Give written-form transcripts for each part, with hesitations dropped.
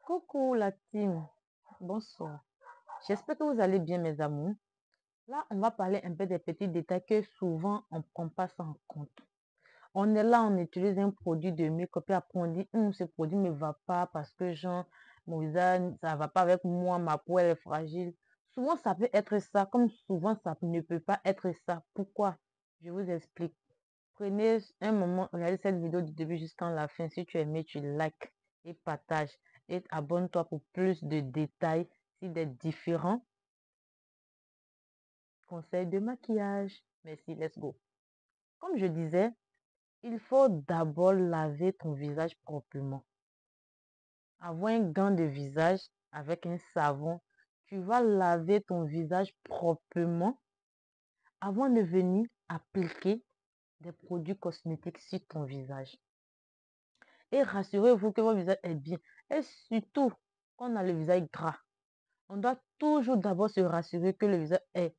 Coucou la team, bonsoir. J'espère que vous allez bien mes amours. Là, on va parler un peu des petits détails que souvent on ne prend pas ça en compte. On est là, on utilise un produit de make-up et après on dit, ce produit ne va pas parce que genre, mon visage, ça ne va pas avec moi, ma peau elle est fragile. Souvent, ça peut être ça, comme souvent, ça ne peut pas être ça. Pourquoi? Je vous explique. Prenez un moment, regardez cette vidéo du début jusqu'à la fin. Si tu as aimé, tu likes et partage. Et abonne-toi pour plus de détails sur des différents conseils de maquillage. Merci, let's go. Comme je disais, il faut d'abord laver ton visage proprement. Avoir un gant de visage avec un savon. Tu vas laver ton visage proprement avant de venir appliquer des produits cosmétiques sur ton visage. Et rassurez-vous que votre visage est bien. Et surtout, quand on a le visage gras, on doit toujours d'abord se rassurer que le visage est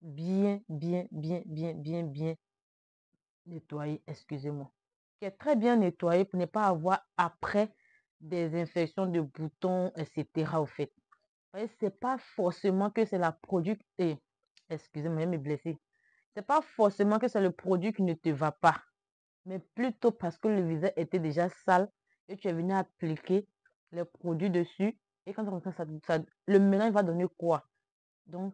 bien nettoyé, excusez-moi. Qui est très bien nettoyé pour ne pas avoir après des infections de boutons, etc. au fait. C'est pas forcément que c'est la produit, excusez-moi, je me blesser. C'est pas forcément que c'est le produit qui ne te va pas, mais plutôt parce que le visage était déjà sale et tu es venu appliquer les produits dessus. Et quand le mélange va donner quoi? Donc,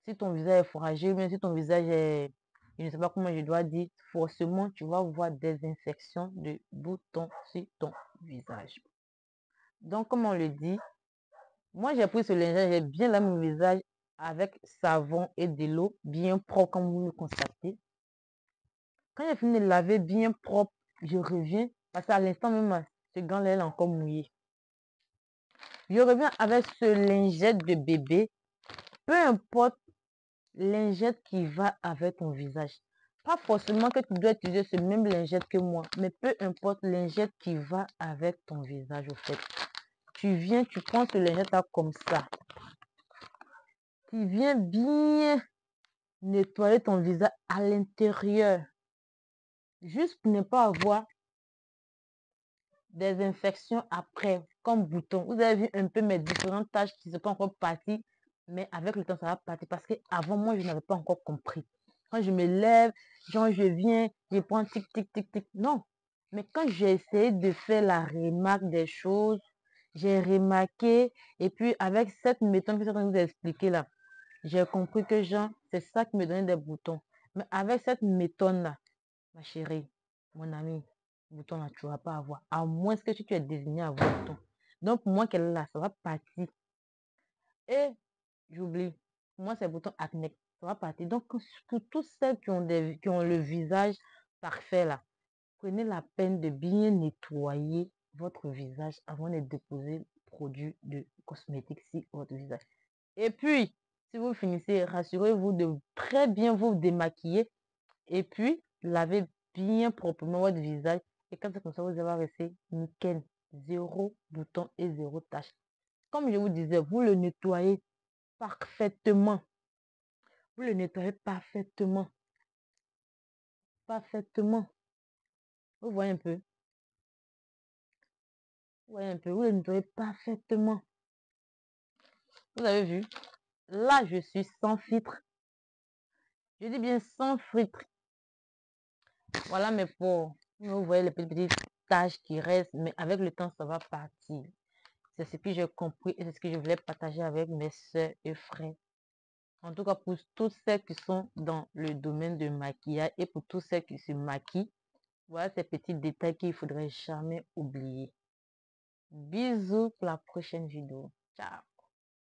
si ton visage est fragile, même si ton visage est, je ne sais pas comment je dois dire, forcément, tu vas voir des infections de boutons sur ton visage. Donc, comme on le dit, moi, j'ai pris ce linge, j'ai bien lavé mon visage avec savon et de l'eau bien propre, comme vous le constatez. Quand j'ai fini de laver bien propre, je reviens, parce qu'à l'instant même, ce gant-là est encore mouillé. Je reviens avec ce lingette de bébé, peu importe lingette qui va avec ton visage. Pas forcément que tu dois utiliser ce même lingette que moi, mais peu importe lingette qui va avec ton visage au fait. Tu viens, tu prends ce lingette là comme ça. Tu viens bien nettoyer ton visage à l'intérieur. Juste pour ne pas avoir des infections après, comme boutons. Vous avez vu un peu mes différentes tâches qui ne sont pas encore parties, mais avec le temps, ça va partir parce qu'avant, moi, je n'avais pas encore compris. Quand je me lève, genre, je viens, je prends tic, tic, tic, tic. Non. Mais quand j'ai essayé de faire la remarque des choses, j'ai remarqué, et puis avec cette méthode que je vais vous expliquer là, j'ai compris que, genre, c'est ça qui me donnait des boutons. Mais avec cette méthode-là, ma chérie, mon ami, bouton là, tu ne vas pas avoir. À moins que tu es désigné à avoir bouton. Donc, pour moi, qu'elle est là, ça va partir. Et j'oublie. Pour moi, c'est le bouton acné. Ça va partir. Donc, pour tous ceux qui ont le visage parfait là, prenez la peine de bien nettoyer votre visage avant de déposer produit de cosmétique sur votre visage. Et puis, si vous finissez, rassurez-vous de très bien vous démaquiller. Et puis, lavez bien proprement votre visage. Et quand c'est comme ça, vous allez rester nickel. Zéro bouton et zéro tache. Comme je vous disais, vous le nettoyez parfaitement. Vous le nettoyez parfaitement. Parfaitement. Vous voyez un peu. Vous voyez un peu. Vous le nettoyez parfaitement. Vous avez vu. Là, je suis sans filtre. Je dis bien sans filtre. Voilà mes pores. Vous voyez les petites taches qui restent. Mais avec le temps, ça va partir. C'est ce que j'ai compris et c'est ce que je voulais partager avec mes soeurs et frères. En tout cas, pour tous ceux qui sont dans le domaine de maquillage et pour tous ceux qui se maquillent, voilà ces petits détails qu'il ne faudrait jamais oublier. Bisous pour la prochaine vidéo. Ciao.